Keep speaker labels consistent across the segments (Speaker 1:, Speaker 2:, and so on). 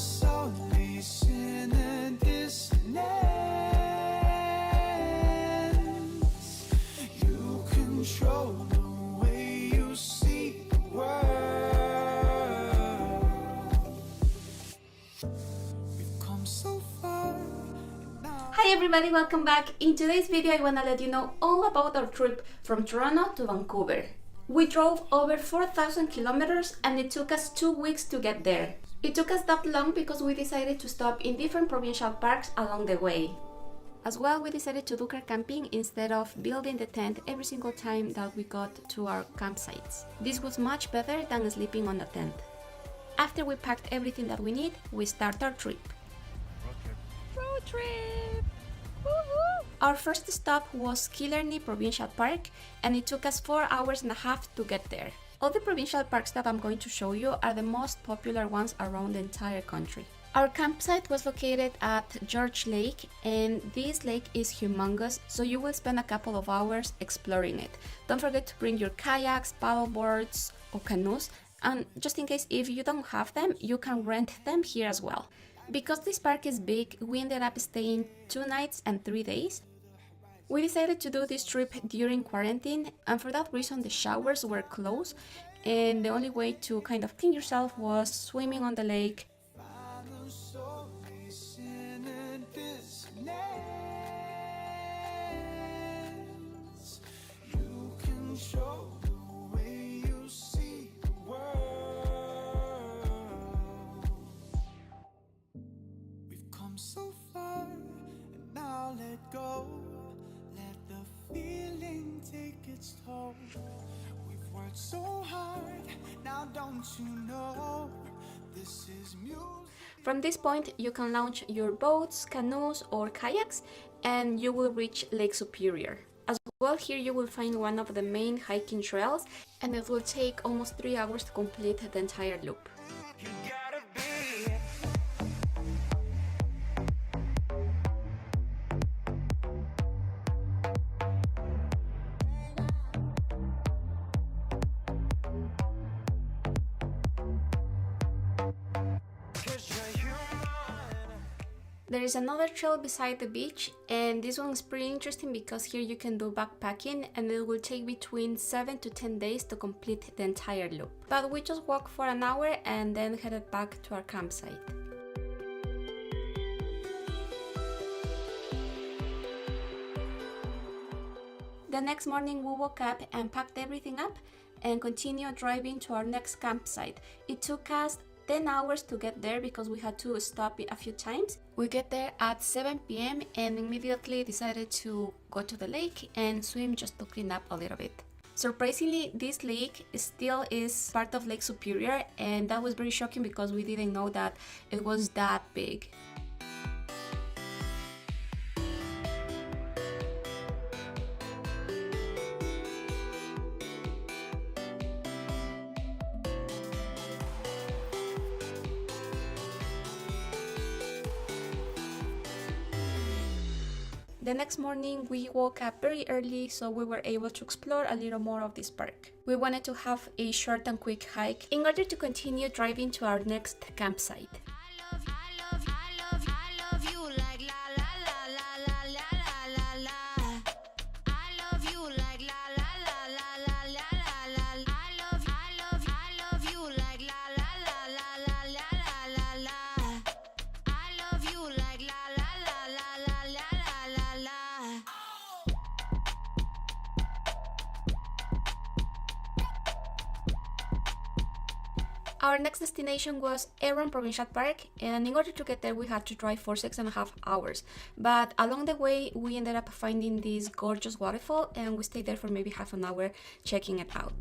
Speaker 1: solace in a dissonance. You control the way you see the world. We've come so far.
Speaker 2: Hi everybody, welcome back. In today's video I want to let you know all about our trip from Toronto to Vancouver. We drove over 4,000 kilometers and it took us 2 weeks to get there. It took us that long because we decided to stop in different provincial parks along the way. As well, we decided to do car camping instead of building the tent every single time that we got to our campsites. This was much better than sleeping on a tent. After we packed everything that we need, we start our trip. Road trip! Woohoo! Our first stop was Killarney Provincial Park and it took us 4 hours and a half to get there. All the provincial parks that I'm going to show you are the most popular ones around the entire country. Our campsite was located at George Lake and this lake is humongous, so you will spend a couple of hours exploring it. Don't forget to bring your kayaks, paddleboards or canoes, and just in case if you don't have them, you can rent them here as well. Because this park is big, we ended up staying 2 nights and 3 days. We decided to do this trip during quarantine, and for that reason the showers were closed and the only way to kind of clean yourself was swimming on the lake.
Speaker 1: So far, and now let go. Let the feeling take its toll. We've worked so hard, now don't you know this is music.
Speaker 2: From this point, you can launch your boats, canoes, or kayaks, and you will reach Lake Superior. As well, here you will find one of the main hiking trails, and it will take almost 3 hours to complete the entire loop. There is another trail beside the beach, and this one is pretty interesting because here you can do backpacking and it will take between 7 to 10 days to complete the entire loop. But we just walked for an hour and then headed back to our campsite. The next morning we woke up and packed everything up and continued driving to our next campsite. It took us 10 hours to get there because we had to stop a few times. We get there at 7 p.m. and immediately decided to go to the lake and swim just to clean up a little bit. Surprisingly, this lake still is part of Lake Superior, and that was very shocking because we didn't know that it was that big. The next morning we woke up very early so we were able to explore a little more of this park. We wanted to have a short and quick hike in order to continue driving to our next campsite. Our next destination was Huron Provincial Park, and in order to get there we had to drive for 6.5 hours. But along the way we ended up finding this gorgeous waterfall and we stayed there for maybe half an hour checking it out.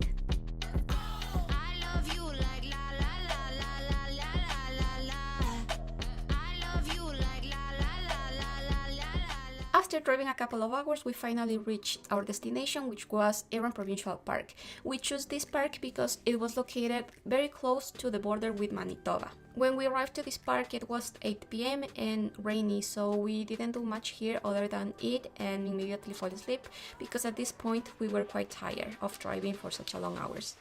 Speaker 2: After driving a couple of hours, we finally reached our destination, which was Huron Provincial Park. We chose this park because it was located very close to the border with Manitoba. When we arrived to this park, it was 8 p.m. and rainy, so we didn't do much here other than eat and immediately fall asleep, because at this point we were quite tired of driving for such a long hours.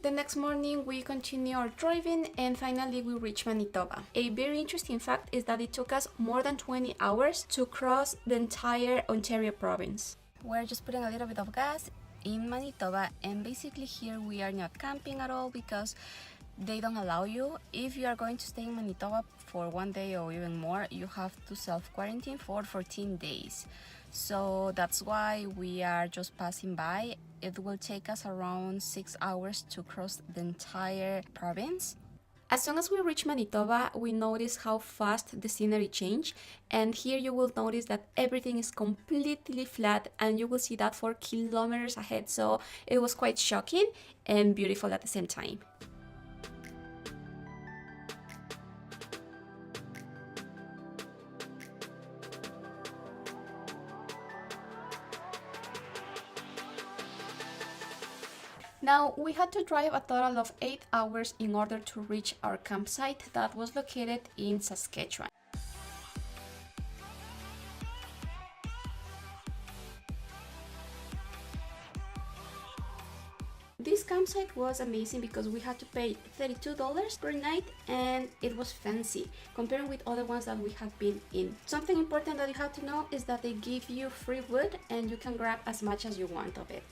Speaker 2: The next morning we continue our driving and finally we reach Manitoba. A very interesting fact is that it took us more than 20 hours to cross the entire Ontario province. We're just putting a little bit of gas in Manitoba, and basically here we are not camping at all because they don't allow you. If you are going to stay in Manitoba for 1 day or even more, you have to self-quarantine for 14 days. So that's why we are just passing by. It will take us around 6 hours to cross the entire province. As soon as we reach Manitoba, we notice how fast the scenery changed, and here you will notice that everything is completely flat and you will see that for kilometers ahead. So it was quite shocking and beautiful at the same time. Now, we had to drive a total of 8 hours in order to reach our campsite that was located in Saskatchewan. This campsite was amazing because we had to pay $32 per night and it was fancy compared with other ones that we have been in. Something important that you have to know is that they give you free wood and you can grab as much as you want of it.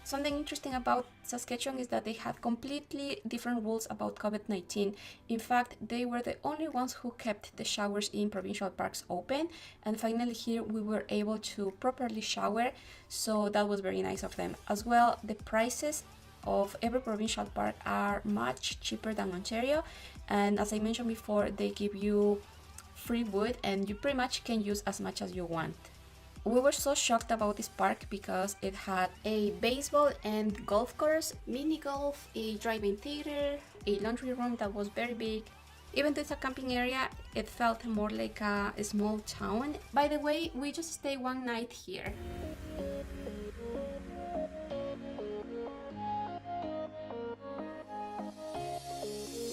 Speaker 2: Something interesting about Saskatchewan is that they have completely different rules about COVID-19. In fact, they were the only ones who kept the showers in provincial parks open, and finally here we were able to properly shower, so that was very nice of them. As well, the prices of every provincial park are much cheaper than Ontario, and as I mentioned before, they give you free wood and you pretty much can use as much as you want. We were so shocked about this park because it had a baseball and golf course, mini golf, a drive-in theater, a laundry room that was very big. Even though it's a camping area, it felt more like a small town. By the way, we just stayed 1 night here.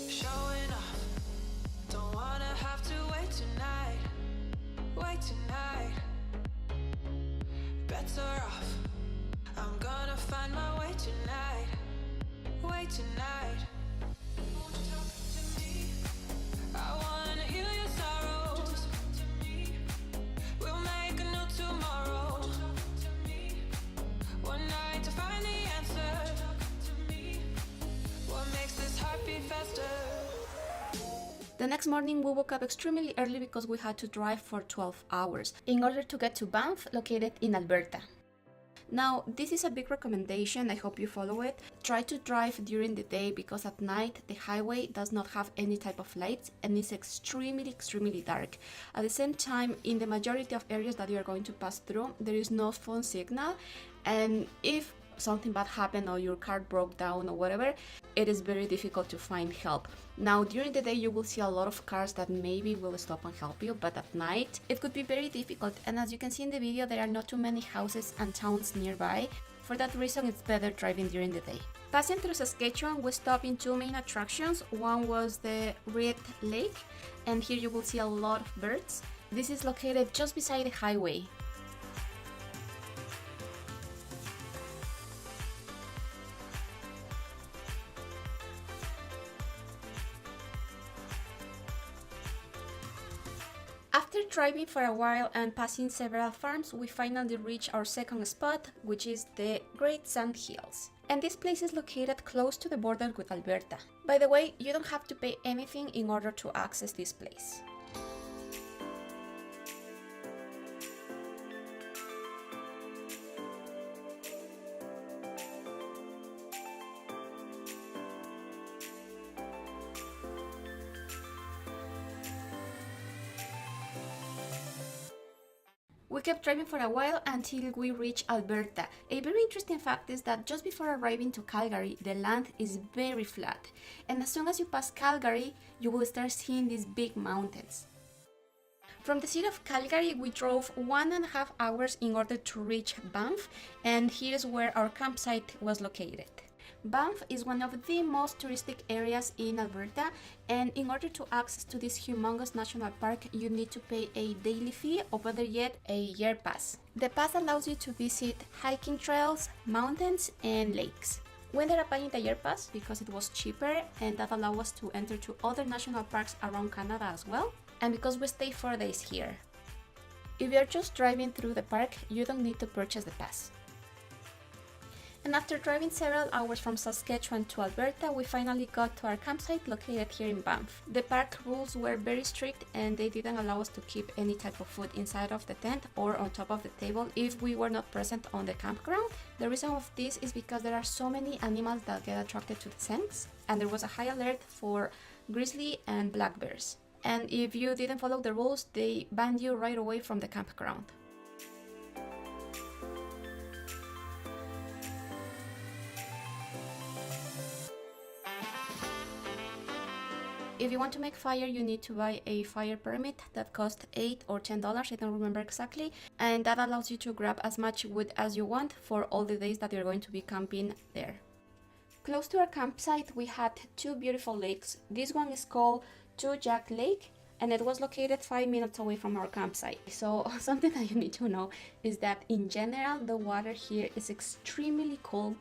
Speaker 1: Showing off, don't wanna have to wait tonight. Better off, I'm gonna find my way tonight. Wait tonight. Won't you talk to me? I wanna heal your sorrows. We'll make a new tomorrow. One night to find the answer. What makes this heart beat faster?
Speaker 2: The next morning we woke up extremely early because we had to drive for 12 hours in order to get to Banff, located in Alberta. Now, this is a big recommendation, I hope you follow it. Try to drive during the day because at night the highway does not have any type of lights and it's extremely dark. At the same time, in the majority of areas that you are going to pass through, there is no phone signal, and if something bad happened or your car broke down or whatever, it is very difficult to find help. Now, during the day you will see a lot of cars that maybe will stop and help you, but at night it could be very difficult, and as you can see in the video, there are not too many houses and towns nearby. For that reason, it's better driving during the day. Passing through Saskatchewan, we stopped in 2 main attractions. One was the Red Lake, and here you will see a lot of birds. This is located just beside the highway. After driving for a while and passing several farms, we finally reached our second spot, which is the Great Sand Hills. And this place is located close to the border with Alberta. By the way, you don't have to pay anything in order to access this place. We kept driving for a while until we reached Alberta. A very interesting fact is that just before arriving to Calgary, the land is very flat. And as soon as you pass Calgary, you will start seeing these big mountains. From the city of Calgary, we drove 1.5 hours in order to reach Banff, and here's where our campsite was located. Banff is one of the most touristic areas in Alberta, and in order to access to this humongous national park, you need to pay a daily fee, or better yet, a year pass. The pass allows you to visit hiking trails, mountains, and lakes. We ended up buying the year pass because it was cheaper and that allowed us to enter to other national parks around Canada as well, and because we stay 4 days here. If you're just driving through the park, you don't need to purchase the pass. And after driving several hours from Saskatchewan to Alberta, we finally got to our campsite located here in Banff. The park rules were very strict and they didn't allow us to keep any type of food inside of the tent or on top of the table if we were not present on the campground. The reason of this is because there are so many animals that get attracted to the scents, and there was a high alert for grizzly and black bears. And if you didn't follow the rules, they banned you right away from the campground. If you want to make fire, you need to buy a fire permit that costs $8 or $10, I don't remember exactly, and that allows you to grab as much wood as you want for all the days that you're going to be camping there. Close to our campsite, we had 2 beautiful lakes. This one is called Two Jack Lake, and it was located 5 minutes away from our campsite. So something that you need to know is that in general, the water here is extremely cold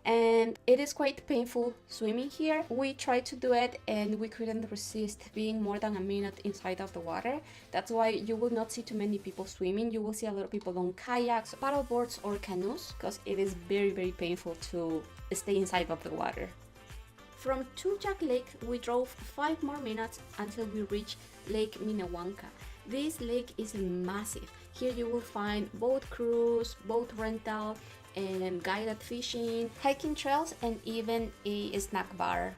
Speaker 2: and it is quite painful swimming here. We tried to do it and we couldn't resist being more than a minute inside of the water. That's why you will not see too many people swimming. You will see a lot of people on kayaks, paddle boards or canoes, because it is very painful to stay inside of the water. From Two Jack Lake, we drove 5 more minutes until we reached Lake Minnewanka. This lake is massive. Here you will find boat cruise, boat rental, and guided fishing, hiking trails, and even a snack bar.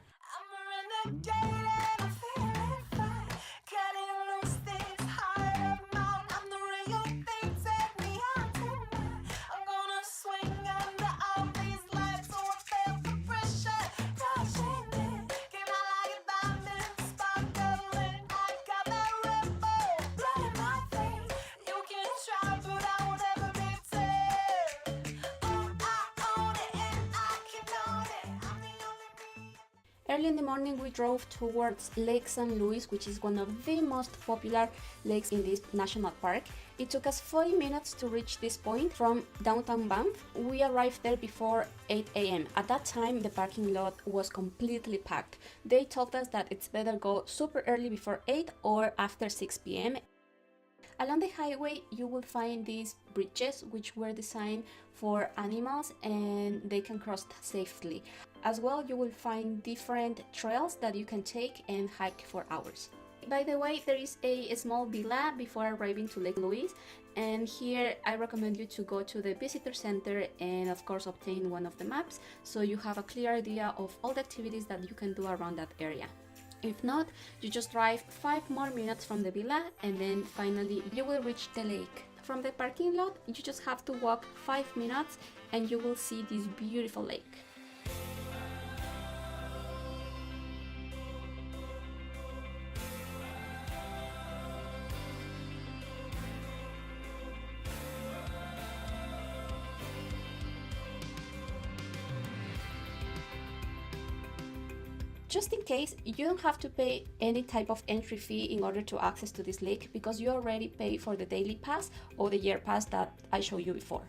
Speaker 2: Early in the morning, we drove towards Lake St. Louis, which is one of the most popular lakes in this national park. It took us 40 minutes to reach this point from downtown Banff. We arrived there before 8 a.m. At that time, the parking lot was completely packed. They told us that it's better go super early before 8 or after 6 p.m. Along the highway, you will find these bridges which were designed for animals and they can cross safely. As well, you will find different trails that you can take and hike for hours. By the way, there is a small villa before arriving to Lake Louise, and here I recommend you to go to the visitor center and of course obtain one of the maps so you have a clear idea of all the activities that you can do around that area. If not, you just drive 5 more minutes from the villa and then finally you will reach the lake. From the parking lot, you just have to walk 5 minutes and you will see this beautiful lake. Just in case, you don't have to pay any type of entry fee in order to access to this lake because you already pay for the daily pass or the year pass that I showed you before.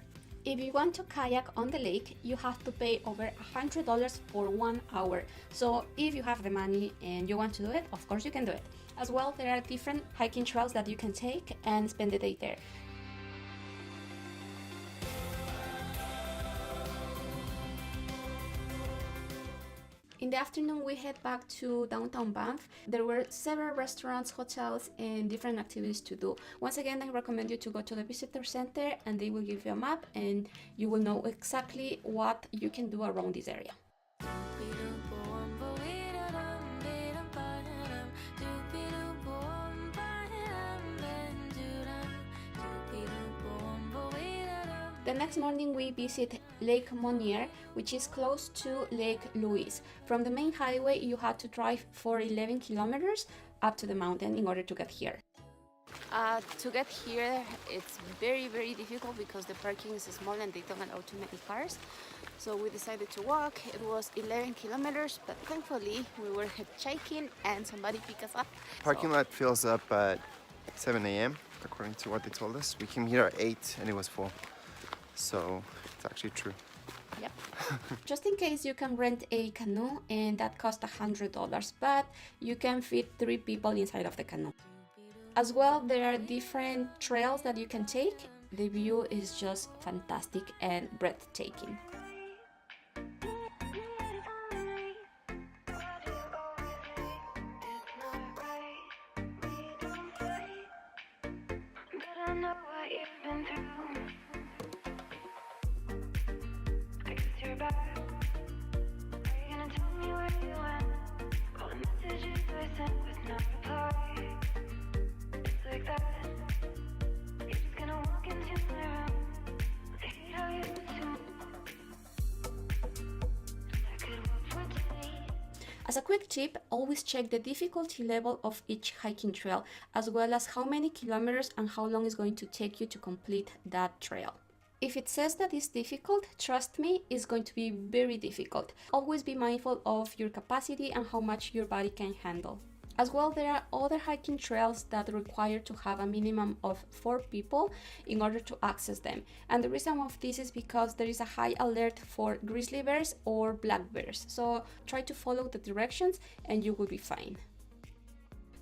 Speaker 2: If you want to kayak on the lake, you have to pay over $100 for 1 hour. So if you have the money and you want to do it, of course you can do it. As well, there are different hiking trails that you can take and spend the day there. In the afternoon, we head back to downtown Banff. There were several restaurants, hotels, and different activities to do. Once again, I recommend you to go to the visitor center and they will give you a map and you will know exactly what you can do around this area. The next morning we visit Lake Monier, which is close to Lake Louise. From the main highway you have to drive for 11 kilometers up to the mountain in order to get here. To get here it's very difficult because the parking is small and they don't allow too many cars. So we decided to walk. It was 11 kilometers, but thankfully we were hitchhiking and somebody picked us up.
Speaker 3: Parking lot fills up at 7 a.m. according to what they told us. We came here at 8 and it was full. So it's actually true.
Speaker 2: Yep. Just in case, you can rent a canoe, and that costs $100, but you can fit 3 people inside of the canoe. As well, there are different trails that you can take. The view is just fantastic and breathtaking. As a quick tip, always check the difficulty level of each hiking trail, as well as how many kilometers and how long it's going to take you to complete that trail. If it says that it's difficult, trust me, it's going to be very difficult. Always be mindful of your capacity and how much your body can handle. As well, there are other hiking trails that require to have a minimum of 4 people in order to access them. And the reason of this is because there is a high alert for grizzly bears or black bears. So try to follow the directions and you will be fine.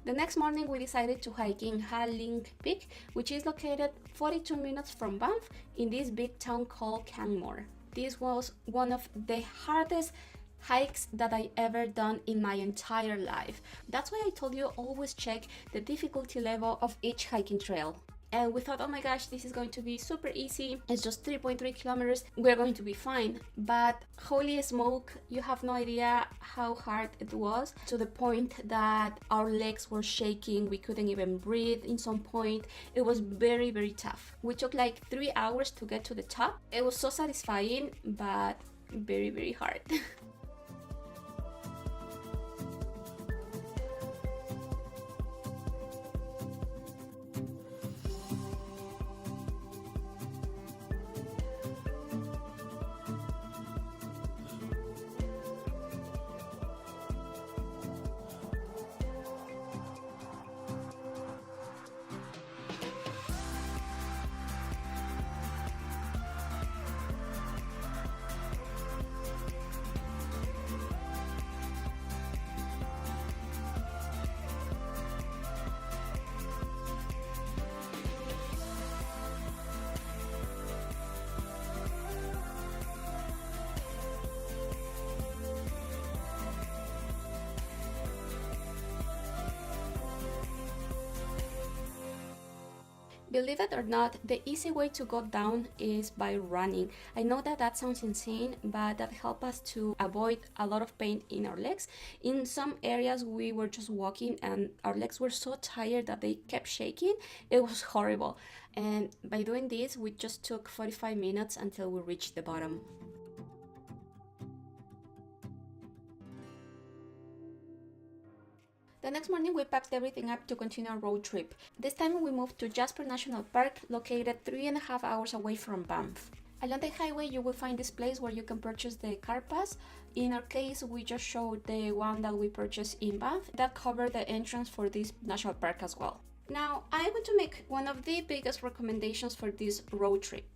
Speaker 2: The next morning, we decided to hike in Ha-Ling Peak, which is located 42 minutes from Banff in this big town called Canmore. This was one of the hardest hikes that I ever done in my entire life. That's why I told you always check the difficulty level of each hiking trail. And we thought, oh my gosh, this is going to be super easy. It's just 3.3 kilometers. We're going to be fine. But holy smoke, you have no idea how hard it was, to the point that our legs were shaking. We couldn't even breathe in some point. It was very, very tough. We took like 3 hours to get to the top. It was so satisfying, but very, very hard. Believe it or not, the easy way to go down is by running. I know that that sounds insane, but that helped us to avoid a lot of pain in our legs. In some areas, we were just walking and our legs were so tired that they kept shaking. It was horrible. And by doing this, we just took 45 minutes until we reached the bottom. The next morning, we packed everything up to continue our road trip. This time, we moved to Jasper National Park, located 3.5 hours away from Banff. Along the highway, you will find this place where you can purchase the car pass. In our case, we just showed the one that we purchased in Banff that covered the entrance for this national park as well. Now, I want to make one of the biggest recommendations for this road trip.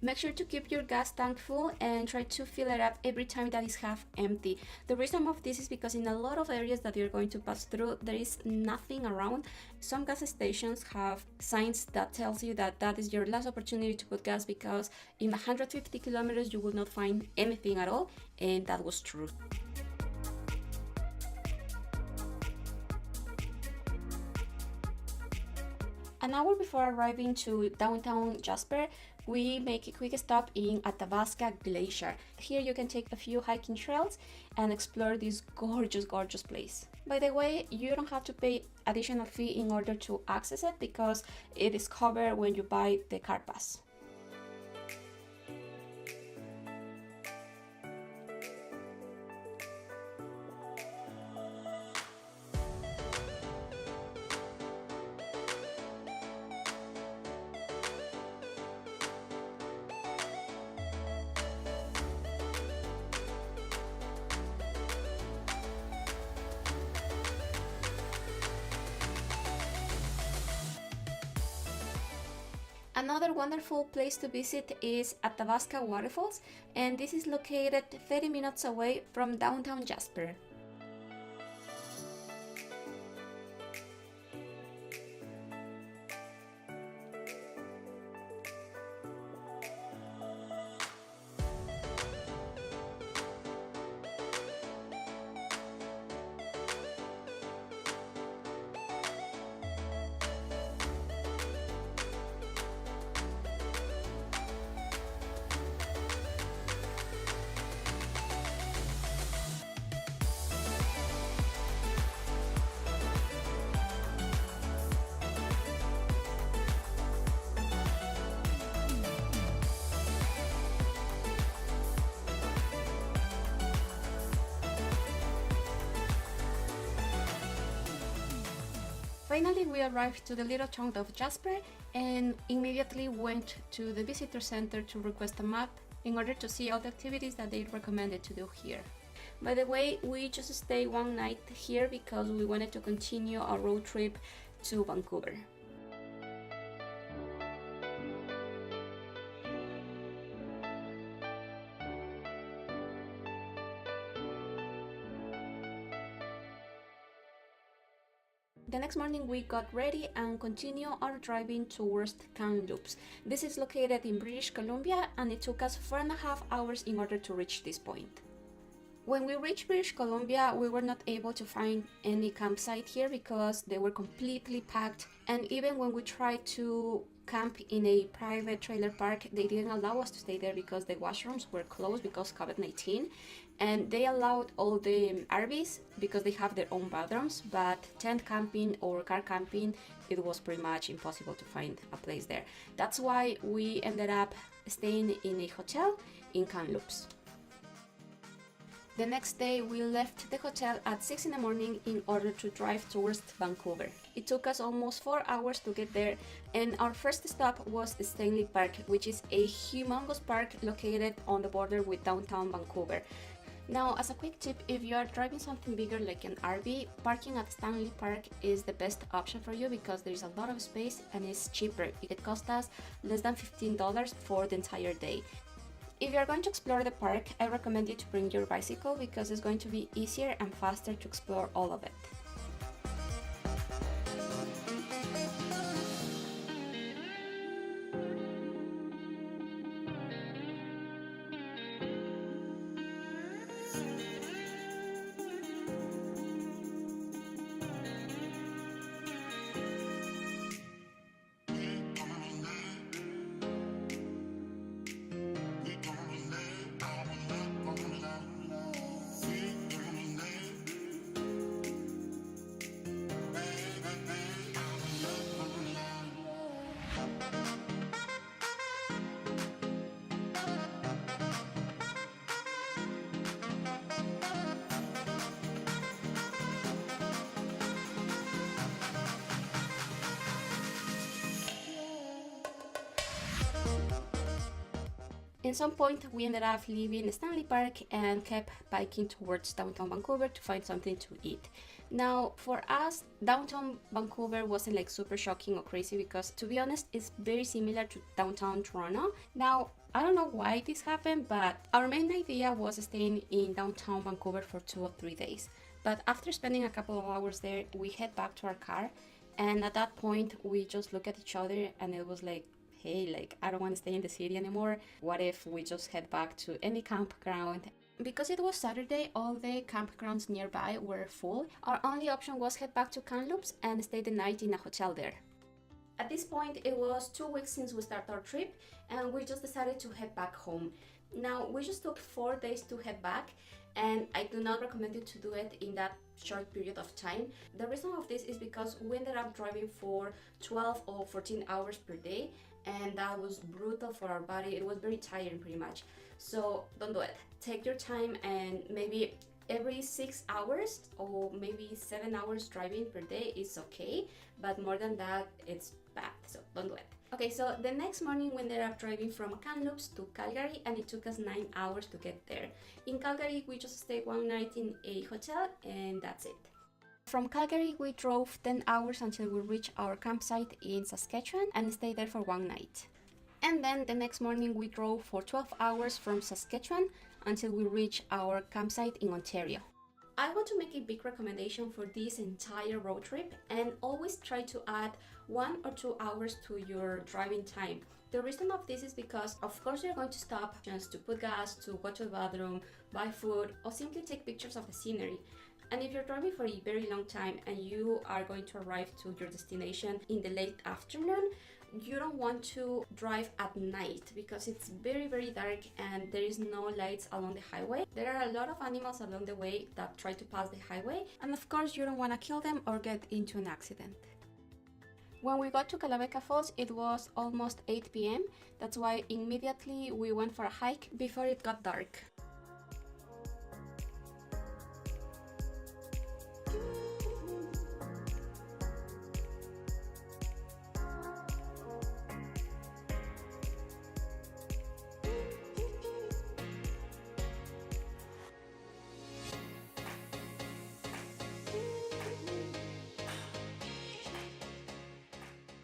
Speaker 2: Make sure to keep your gas tank full and try to fill it up every time that is half empty. The reason of this is because in a lot of areas that you're going to pass through, there is nothing around. Some gas stations have signs that tells you that that is your last opportunity to put gas, because in 150 kilometers you will not find anything at all, and that was true. An hour before arriving to downtown Jasper, we make a quick stop in Athabasca Glacier. Here you can take a few hiking trails and explore this gorgeous place. By the way, you don't have to pay additional fee in order to access it, because it is covered when you buy the car pass. Another wonderful place to visit is Athabasca Waterfalls, and this is located 30 minutes away from downtown Jasper. Finally, we arrived to the little town of Jasper and immediately went to the visitor center to request a map in order to see all the activities that they recommended to do here. By the way, we just stayed one night here because we wanted to continue our road trip to Vancouver. The next morning we got ready and continued our driving towards Kamloops. This is located in British Columbia and it took us 4.5 hours in order to reach this point. When we reached British Columbia, we were not able to find any campsite here because they were completely packed, and even when we tried to camp in a private trailer park, they didn't allow us to stay there because the washrooms were closed because COVID-19, and they allowed all the RVs because they have their own bathrooms, but tent camping or car camping, it was pretty much impossible to find a place there. That's why we ended up staying in a hotel in Kamloops. The next day, we left the hotel at 6 in the morning in order to drive towards Vancouver. It took us almost 4 hours to get there, and our first stop was Stanley Park, which is a humongous park located on the border with downtown Vancouver. Now, as a quick tip, if you are driving something bigger like an RV, parking at Stanley Park is the best option for you because there is a lot of space and it's cheaper. It cost us less than $15 for the entire day. If you are going to explore the park, I recommend you to bring your bicycle because it's going to be easier and faster to explore all of it. In some point, we ended up leaving Stanley Park and kept biking towards downtown Vancouver to find something to eat. Now, for us, downtown Vancouver wasn't like super shocking or crazy because, to be honest, it's very similar to downtown Toronto. Now, I don't know why this happened, but our main idea was staying in downtown Vancouver for 2 or 3 days. But after spending a couple of hours there, we head back to our car, and at that point, we just look at each other and it was like, hey, like, I don't want to stay in the city anymore. What if we just head back to any campground? Because it was Saturday, all the campgrounds nearby were full. Our only option was head back to Kamloops and stay the night in a hotel there. At this point, it was 2 weeks since we started our trip and we just decided to head back home. Now, we just took 4 days to head back, and I do not recommend you to do it in that short period of time. The reason of this is because we ended up driving for 12 or 14 hours per day, and that was brutal for our body. It was very tiring pretty much. So don't do it. Take your time, and maybe every 6 hours or maybe 7 hours driving per day is okay, but more than that, it's bad, so don't do it. Okay, so the next morning we ended up driving from Kamloops to Calgary, and it took us 9 hours to get there. In Calgary, we just stayed one night in a hotel, and that's it. From Calgary, we drove 10 hours until we reached our campsite in Saskatchewan and stayed there for one night. And then the next morning we drove for 12 hours from Saskatchewan until we reached our campsite in Ontario. I want to make a big recommendation for this entire road trip, and always try to add 1 or 2 hours to your driving time. The reason of this is because of course you're going to stop just to put gas, to go to the bathroom, buy food, or simply take pictures of the scenery. And if you're driving for a very long time and you are going to arrive to your destination in the late afternoon, you don't want to drive at night because it's very dark and there is no lights along the highway. There are a lot of animals along the way that try to pass the highway, and of course you don't want to kill them or get into an accident. When we got to Kalabeca Falls, it was almost 8 p.m. That's why immediately we went for a hike before it got dark.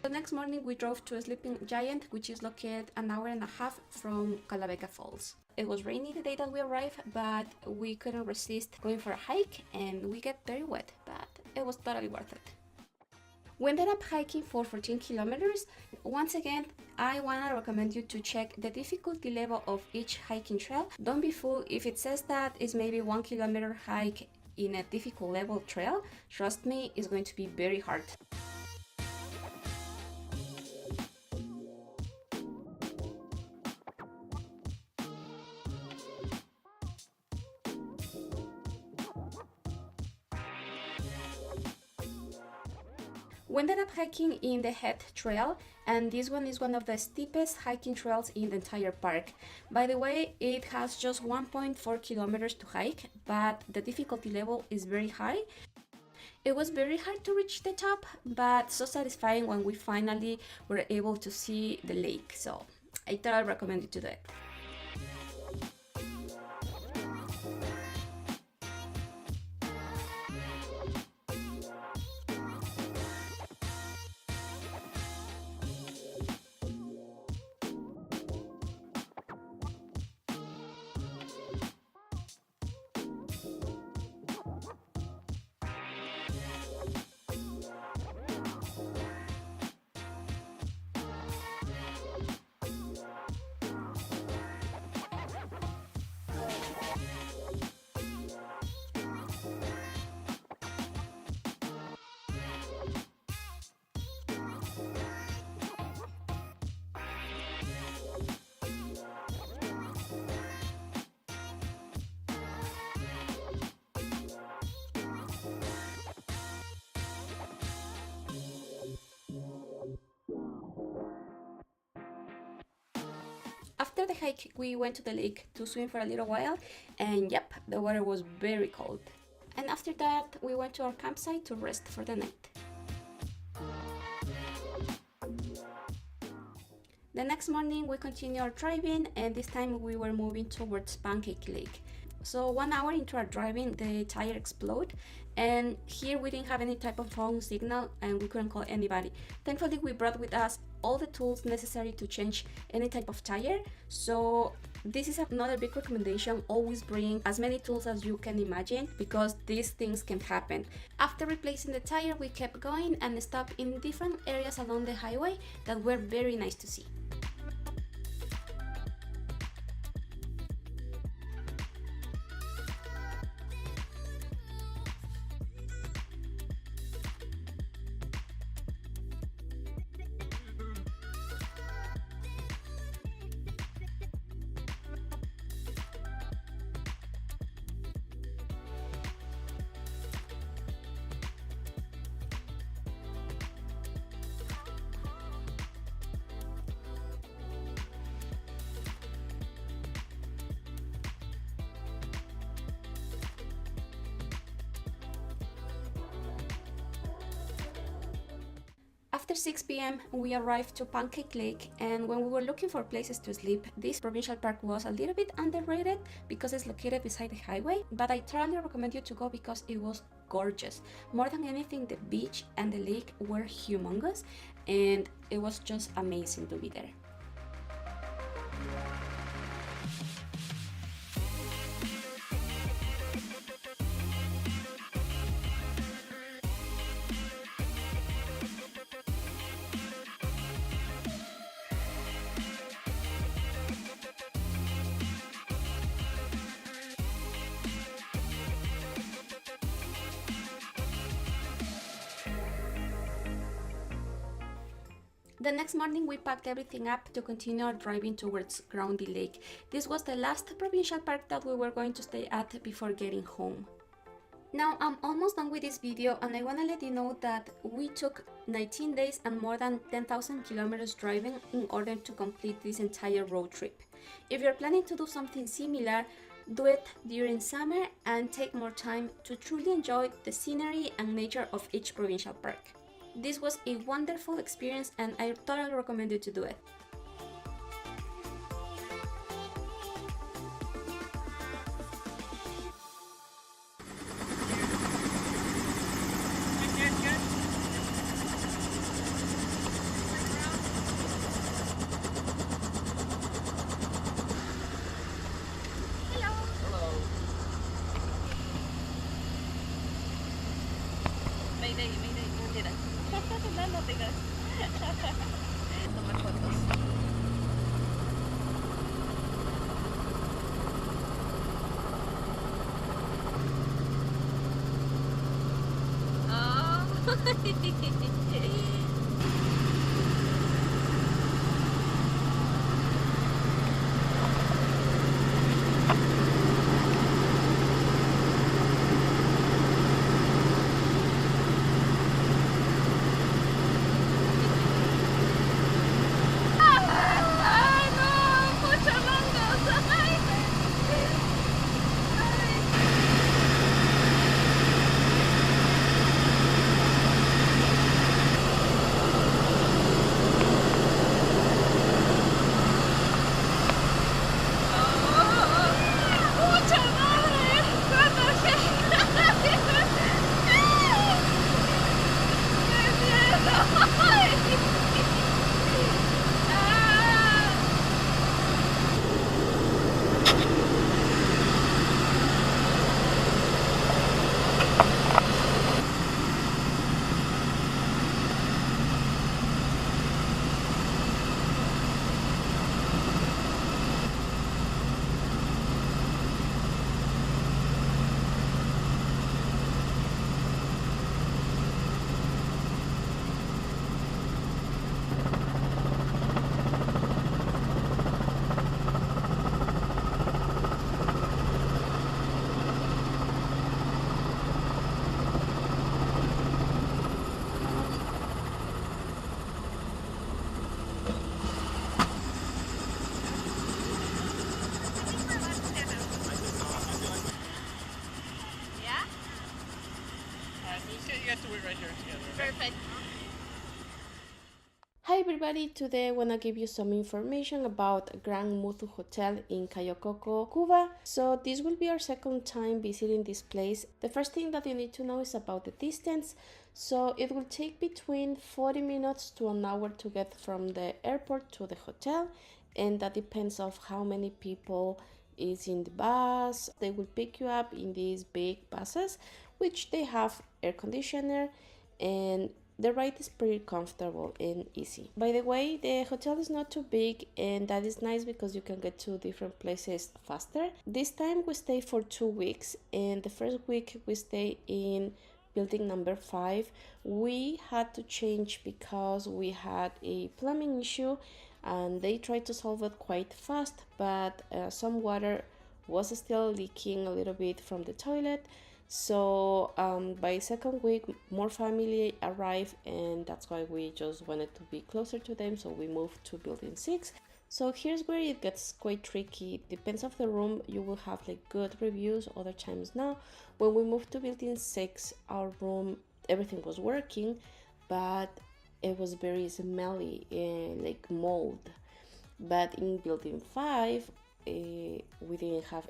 Speaker 2: The next morning we drove to Sleeping Giant, which is located an hour and a half from Kalabeca Falls. It was rainy the day that we arrived, but we couldn't resist going for a hike and we get very wet, but it was totally worth it. We ended up hiking for 14 kilometers. Once again, I want to recommend you to check the difficulty level of each hiking trail. Don't be fooled if it says that it's maybe 1 kilometer hike in a difficult level trail. Trust me, it's going to be very hard. We ended up hiking in the Head Trail, and this one is one of the steepest hiking trails in the entire park. By the way, it has just 1.4 kilometers to hike, but the difficulty level is very high. It was very hard to reach the top, but so satisfying when we finally were able to see the lake, so I totally recommend you to do it. After the hike, we went to the lake to swim for a little while, and yep, the water was very cold. And after that, we went to our campsite to rest for the night. The next morning, we continued our driving, and this time we were moving towards Pancake Lake. So 1 hour into our driving, the tire exploded, and here we didn't have any type of phone signal and we couldn't call anybody. Thankfully, we brought with us all the tools necessary to change any type of tire. So this is another big recommendation: always bring as many tools as you can imagine, because these things can happen. After replacing the tire, we kept going and stopped in different areas along the highway that were very nice to see. After 6 p.m. we arrived to Pancake Lake, and when we were looking for places to sleep, this provincial park was a little bit underrated because it's located beside the highway, but I thoroughly recommend you to go because it was gorgeous. More than anything, the beach and the lake were humongous, and it was just amazing to be there. The next morning we packed everything up to continue our driving towards Groundy Lake. This was the last provincial park that we were going to stay at before getting home. Now I'm almost done with this video, and I want to let you know that we took 19 days and more than 10,000 kilometers driving in order to complete this entire road trip. If you're planning to do something similar, do it during summer and take more time to truly enjoy the scenery and nature of each provincial park. This was a wonderful experience, and I totally recommend you to do it.
Speaker 4: Mayday, no tira. No tengas. Tomar fotos.
Speaker 5: You guys to wait right here together. Okay?
Speaker 4: Perfect.
Speaker 2: Hi everybody, today I want to give you some information about Grand Muthu Hotel in Cayo Coco, Cuba. So this will be our second time visiting this place. The first thing that you need to know is about the distance. So it will take between 40 minutes to an hour to get from the airport to the hotel, and that depends of how many people is in the bus. They will pick you up in these big buses, which they have air conditioner, and the ride is pretty comfortable and easy. By the way, the hotel is not too big, and that is nice because you can get to different places faster. This time we stay for 2 weeks, and the first week we stay in building number 5. We had to change because we had a plumbing issue, and they tried to solve it quite fast, but some water was still leaking a little bit from the toilet. So by second week more family arrived, and that's why we just wanted to be closer to them, so we moved to building 6. So here's where it gets quite tricky. Depends of the room, you will have like good reviews, other times no. When we moved to building 6, our room, everything was working, but
Speaker 6: it was very smelly and like mold. But in building 5, we didn't have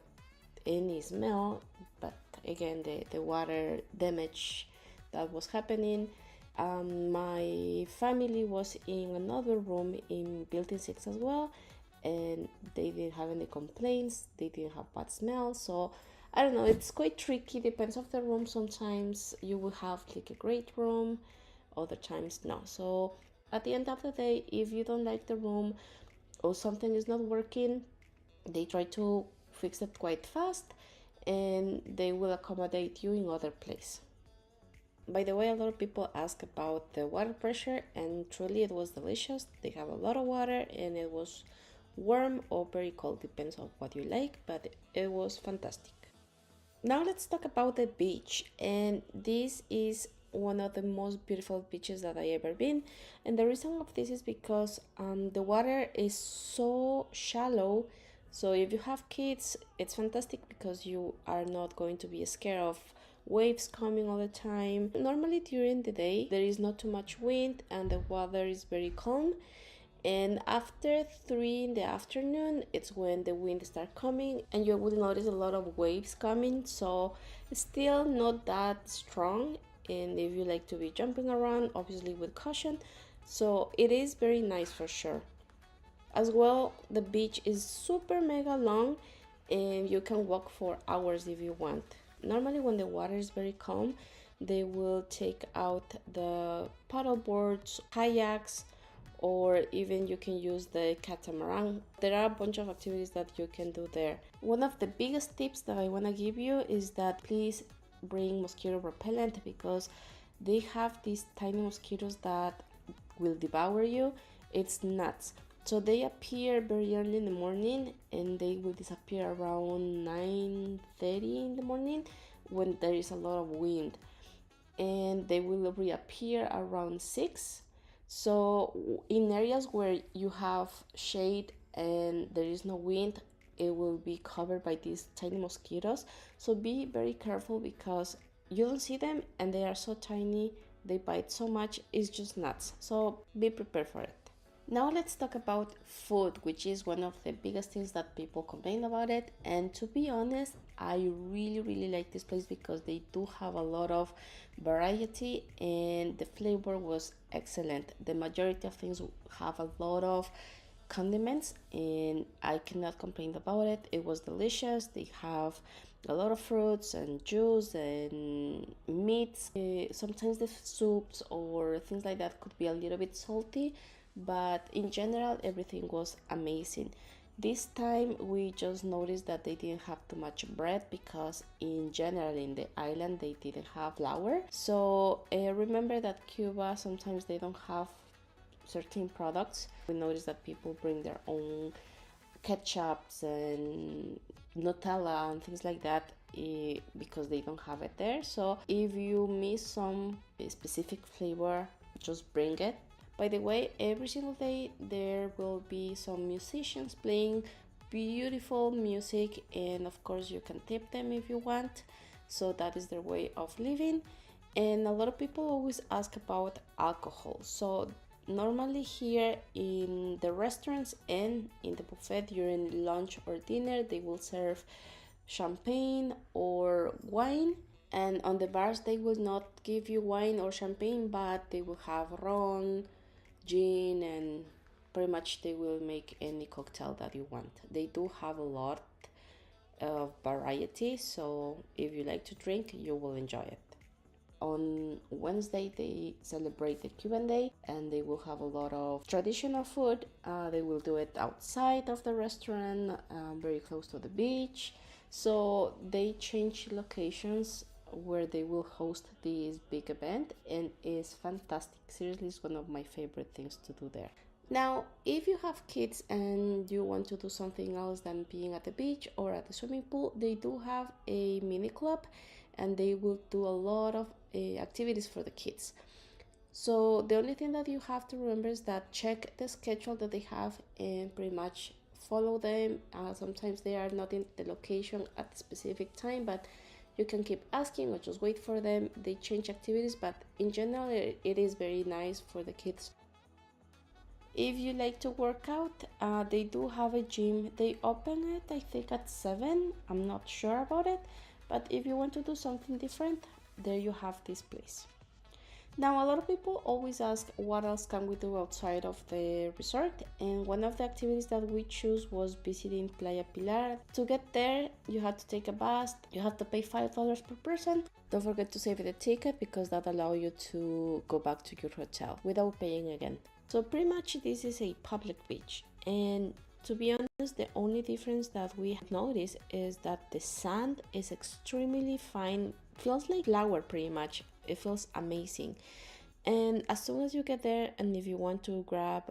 Speaker 6: any smell, but again, the water damage that was happening. My family was in another room in building 6 as well, and they didn't have any complaints, they didn't have bad smell. So I don't know, it's quite tricky, depends of the room. Sometimes you will have like a great room, other times no. So at the end of the day, if you don't like the room or something is not working, they try to fix it quite fast and they will accommodate you in other place. By the way, a lot of people ask about the water pressure, and truly it was delicious. They have a lot of water and it was warm or very cold, depends on what you like, but it was fantastic. Now let's talk about the beach, and this is one of the most beautiful beaches that I ever been. And the reason of this is because the water is so shallow, so if you have kids it's fantastic because you are not going to be scared of waves coming all the time. Normally during the day there is not too much wind and the water is very calm, and after 3 in the afternoon it's when the wind start coming and you will notice a lot of waves coming. So it's still not that strong, and if you like to be jumping around, obviously with caution. So it is very nice for sure. As well, the beach is super mega long and you can walk for hours if you want. Normally when the water is very calm, they will take out the paddle boards, kayaks, or even you can use the catamaran. There are a bunch of activities that you can do there. One of the biggest tips that I want to give you is that please bring mosquito repellent, because they have these tiny mosquitoes that will devour you. It's nuts. So they appear very early in the morning and they will disappear around 9:30 in the morning when there is a lot of wind, and they will reappear around 6. So in areas where you have shade and there is no wind, it will be covered by these tiny mosquitoes. So be very careful because you don't see them and they are so tiny, they bite so much, it's just nuts. So be prepared for it. Now let's talk about food, which is one of the biggest things that people complain about it. And to be honest, I really like this place because they do have a lot of variety and the flavor was excellent. The majority of things have a lot of condiments and I cannot complain about it. It was delicious. They have a lot of fruits and juice and meats. Sometimes the soups or things like that could be a little bit salty, but in general everything was amazing. This time we just noticed that they didn't have too much bread because in general in the island they didn't have flour. So remember that Cuba sometimes they don't have certain products. We noticed that people bring their own ketchups and Nutella and things like that because they don't have it there. So if you miss some specific flavor, just bring it. By the way, every single day there will be some musicians playing beautiful music, and of course you can tip them if you want. So that is their way of living. And a lot of people always ask about alcohol. So normally here in the restaurants and in the buffet during lunch or dinner they will serve champagne or wine, and on the bars they will not give you wine or champagne, but they will have rum, gin, and pretty much they will make any cocktail that you want. They do have a lot of variety, so if you like to drink you will enjoy it. On Wednesday they celebrate the Cuban Day and they will have a lot of traditional food. They will do it outside of the restaurant, very close to the beach. So they change locations where they will host this big event, and it's fantastic. Seriously, it's one of my favorite things to do there. Now, if you have kids and you want to do something else than being at the beach or at the swimming pool, they do have a mini club and they will do a lot of activities for the kids. So the only thing that you have to remember is that check the schedule that they have and pretty much follow them. Sometimes they are not in the location at the specific time, but You can keep asking or just wait for them. They change activities, but in general it is very nice for the kids. If you like to work out, they do have a gym. They open it, I think, at 7. I'm not sure about it, but if you want to do something different, there you have this place. Now, a lot of people always ask what else can we do outside of the resort, and one of the activities that we choose was visiting Playa Pilar. To get there, you have to take a bus. You have to pay $5 per person. Don't forget to save the ticket because that allows you to go back to your hotel without paying again. So pretty much this is a public beach, and to be honest, the only difference that we have noticed is that the sand is extremely fine. Feels like flour pretty much. It feels amazing. And as soon as you get there, and if you want to grab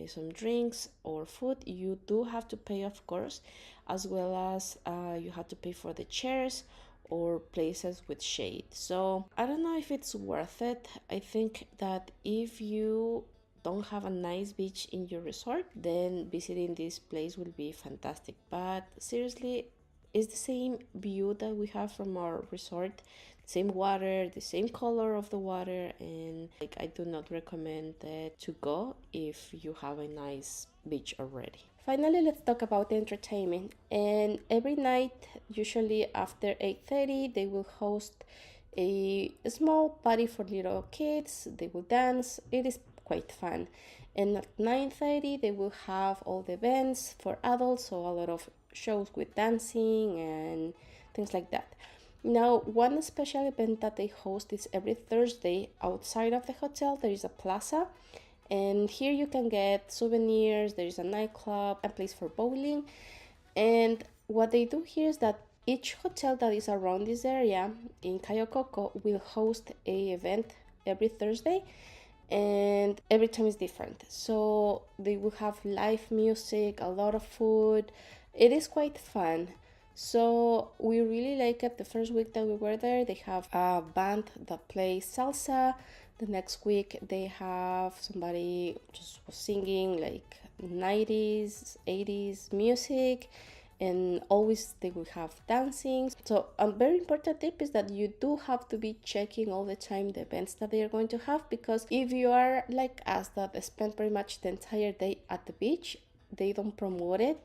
Speaker 6: some drinks or food, you do have to pay, of course, as well as you have to pay for the chairs or places with shade. So I don't know if it's worth it. I think that if you don't have a nice beach in your resort, then visiting this place will be fantastic. But seriously, it's the same view that we have from our resort, same water, the same color of the water, and like I do not recommend to go if you have a nice beach already. Finally, let's talk about the entertainment. And every night, usually after 8:30, they will host a small party for little kids. They will dance. It is quite fun. And at 9:30 they will have all the events for adults, so a lot of shows with dancing and things like that. Now, one special event that they host is every Thursday outside of the hotel. There is a plaza, and here you can get souvenirs. There is a nightclub, a place for bowling. And what they do here is that each hotel that is around this area in Cayo Coco will host a event every Thursday, and every time is different. So they will have live music, a lot of food. It is quite fun. So we really like it. The first week that we were there, they have a band that plays salsa. The next week they have somebody just singing like 90s, 80s music, and always they will have dancing. So a very important tip is that you do have to be checking all the time the events that they are going to have, because if you are like us that spend pretty much the entire day at the beach, they don't promote it.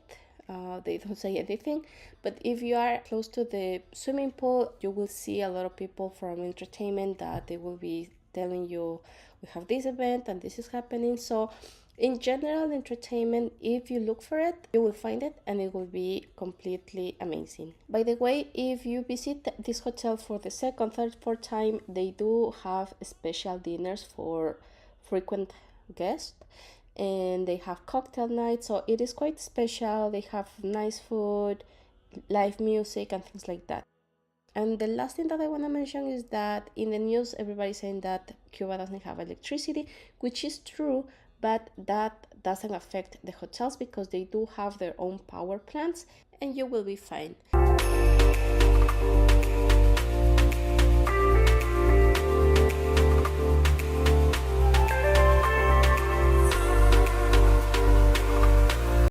Speaker 6: They don't say anything. But if you are close to the swimming pool, you will see a lot of people from entertainment that they will be telling you, we have this event and this is happening. So in general, entertainment, if you look for it, you will find it, and it will be completely amazing. By the way, if you visit this hotel for the second, third, fourth time, they do have special dinners for frequent guests, and they have cocktail nights, so it is quite special. They have nice food, live music, and things like that. And the last thing that I want to mention is that in the news, everybody's saying that Cuba doesn't have electricity, which is true, but that doesn't affect the hotels because they do have their own power plants, and you will be fine.